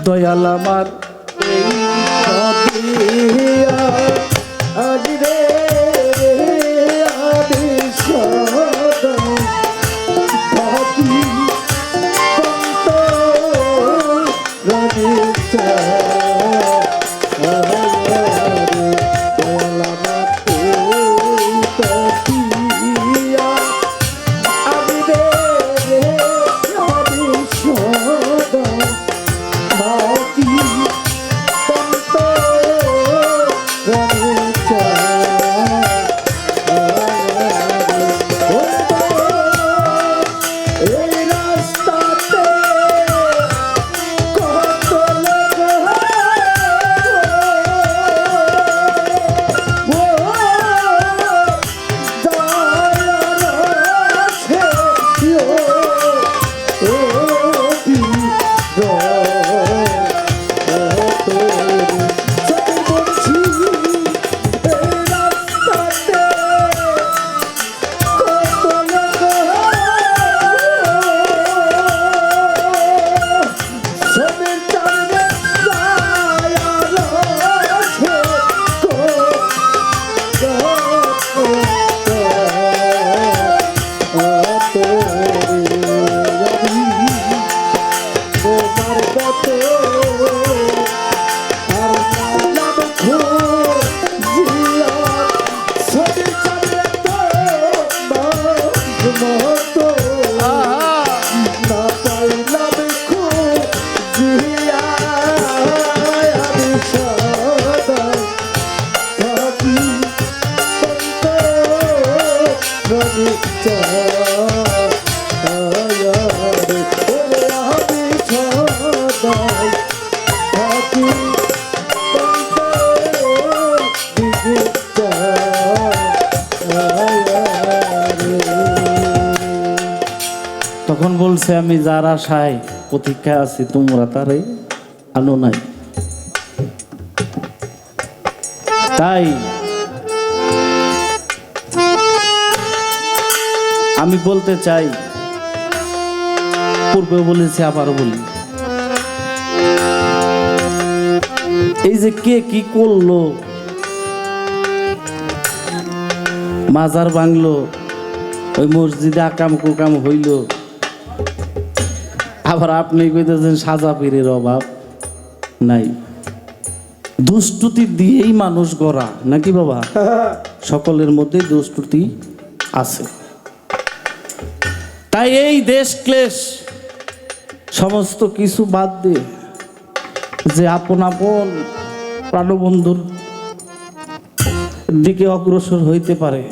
দয়াল আমার এই কাঁদিয়া আজ রে আমি সদা বাকি কত রাগিতা দয়াল আমার এই কাঁদিয়া আমি রে আমি সদা বাকি কত রাগিতা তখন বলছে আমি যার আশায় প্রতীক্ষায় আছি তোমরা তারে আনো নাই। তাই আমি বলতে চাই, পূর্বে বলেছি আবারও বলি, এই যে কে কি করলো, মাজার ভাঙলো, ওই মসজিদে আকাম কুকাম হইল, আবার আপনি কইতেছেন সাজা পীরের অভাব নাই। দুষ্টুতি দিয়েই মানুষ গড়া নাকি বাবা? সকলের মধ্যে দুষ্টুতি আছে। তাই এই দেশ ক্লেশ সমস্ত কিছু বাদ দিয়ে যে আপন আপন প্রাণবন্ধুর দিকে অগ্রসর হইতে পারে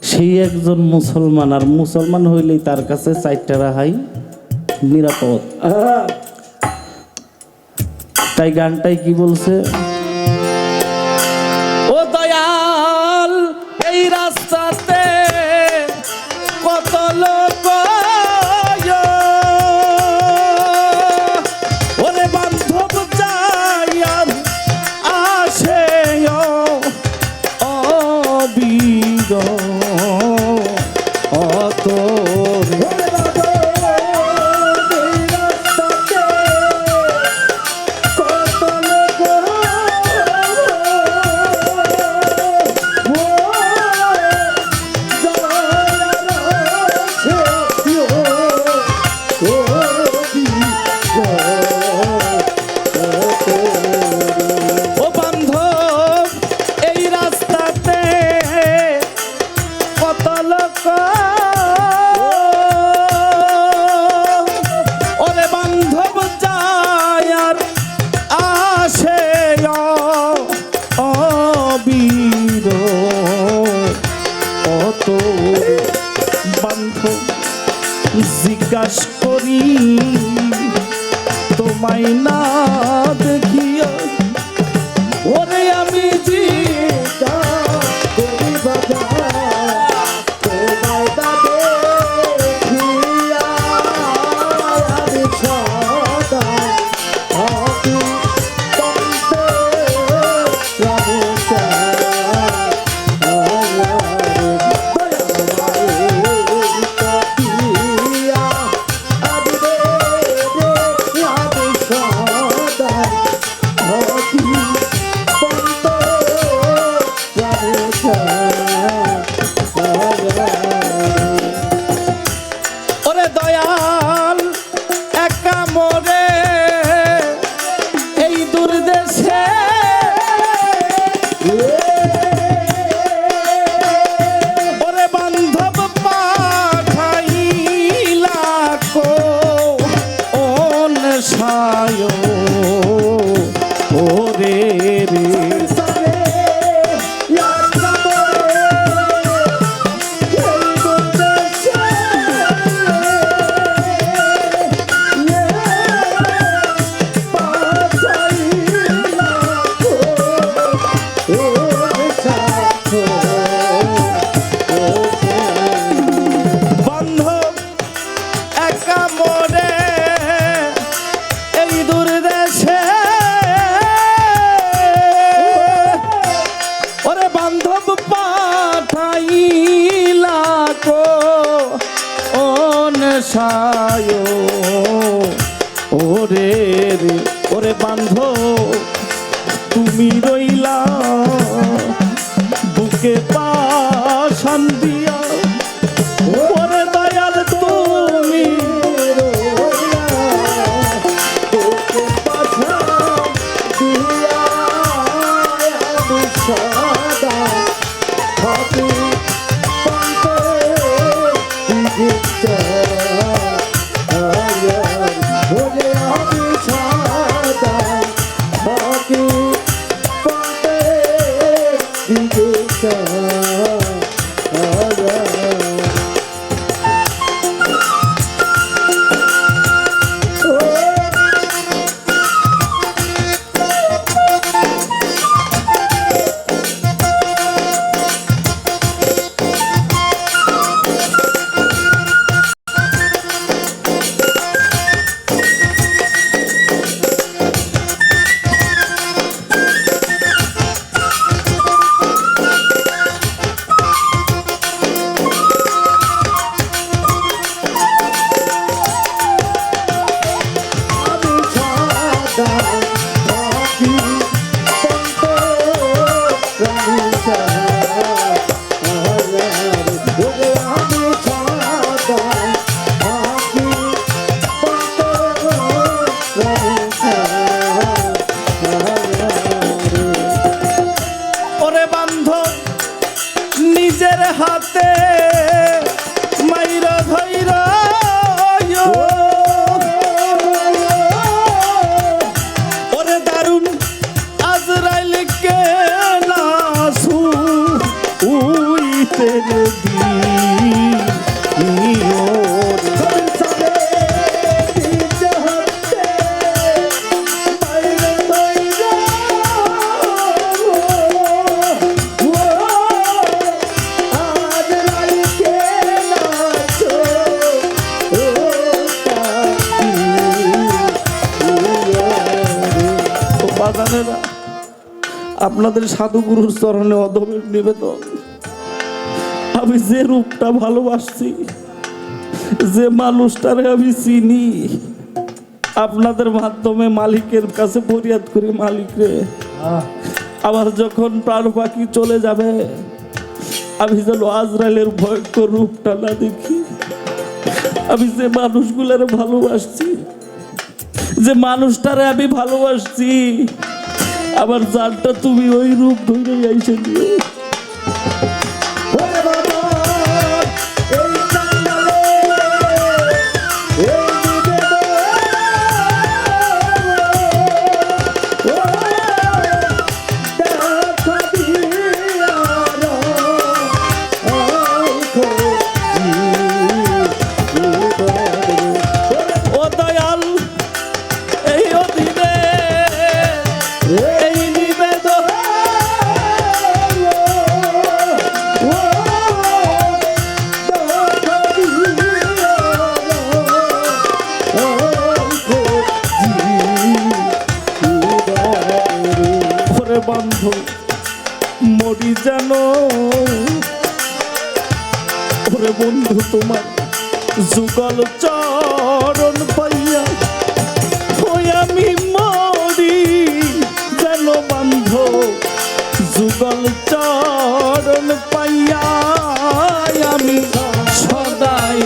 সেই একজন মুসলমান, আর মুসলমান হইলেই তার কাছে চারটা রাহাই নিরাপদ। তাই গানটাই কি বলছে, ও দয়াল এই রাস্তাতে কত লোক, ওরে বান্ধব যাইয়ার আসে অবিদ অত জিজ্ঞাস করি তোমায় না দেখিয়া, ওরে আমি জিজ্ঞাস করি বাবা তোমায় না দেখিয়া, আমি সদা থাকি তন্তে রাবতা ওরে রে ওরে রে ওরে বান্ধব তুমি রইলা বুকে পাশান দিয়া ওরে দয়াল তুমি রইলা বুকে পাশান দিয়া আমি সদা থাকি নিজের হাতে মাইরা ধইরা ওরে দারুন আজরাইল কে নাসু উইতে দি আপনাদের সাধুগুরুর চরণে অধমের নিবেদন আমি যে রূপটা ভালোবাসছি যে মানুষটারে আমি চিনি আপনাদের মাধ্যমে মালিকের কাছে ফরিয়াদ করি মালিক রে আবার যখন প্রাণ পাখি চলে যাবে আমি যেন আজরাইলের ভয়ঙ্কর রূপটা না দেখি আমি যে মানুষগুলারে ভালোবাসছি যে মানুষটারে আমি ভালোবাসছি আবার জানটা তুমি ওই রূপ ধরে আইসে দিও বন্ধু মরি জানো ওরে বন্ধু তোমার যুগল চরণ পাইয়া ওই আমি মরি জানো বন্ধু যুগল চরণ পাইয়া আমি সদাই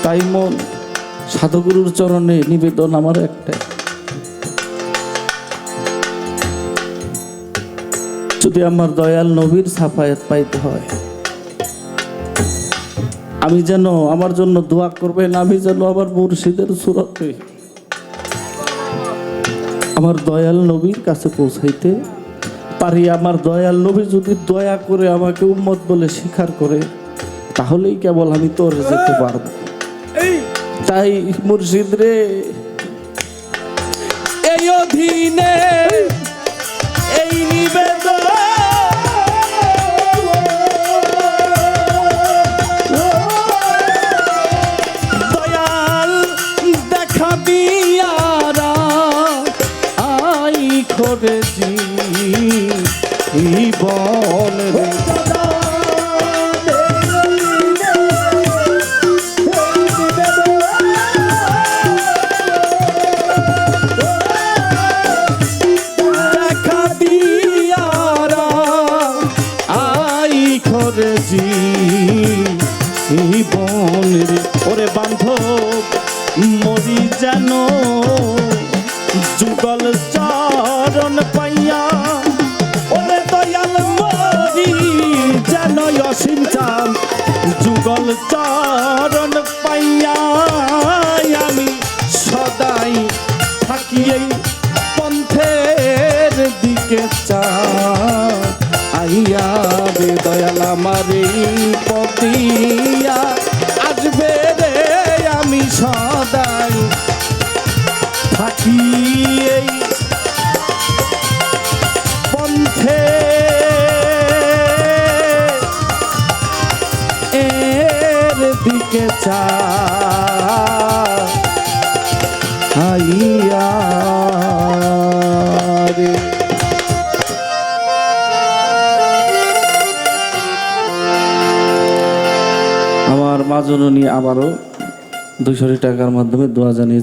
তাই মন সাধুগুরুর চরণে নিবেদন আমার একটাই, যদি আমার দয়াল নবীর সাফায়াত পাইতে হয়, আমি যেন আমার জন্য দোয়া করবেন, আমি যেন আমার মুর্শিদের সুরতে আমার দয়াল নবীর কাছে পৌঁছাইতে পারি। আমার দয়াল নবী যদি দয়া করে আমাকে উম্মত বলে স্বীকার করে, তাহলেই কেবল আমি তোর যেতে পারবো। তাই মুর্শিদ রে, এই অধীনে এই নিবেদন দয়াল দেখা দিয়ারা আই করেছি বন রে। ওরে বান্ধব মরি যেন যুগল চরণ পাইয়া, ওরে দয়াল মরি যেন অসীম চান যুগল চরণ পাইয়া। আমি সদাই থাকি এই পন্থের দিকে চাইয়া রে দয়াল আমার এই পতিয়া আসবে রে। আমি সদাই থাকি এই পন্থে এর দিকে চাইয়া রে। আমার মা জননী আবারও 200 টাকার মাধ্যমে দোয়া জানিয়ে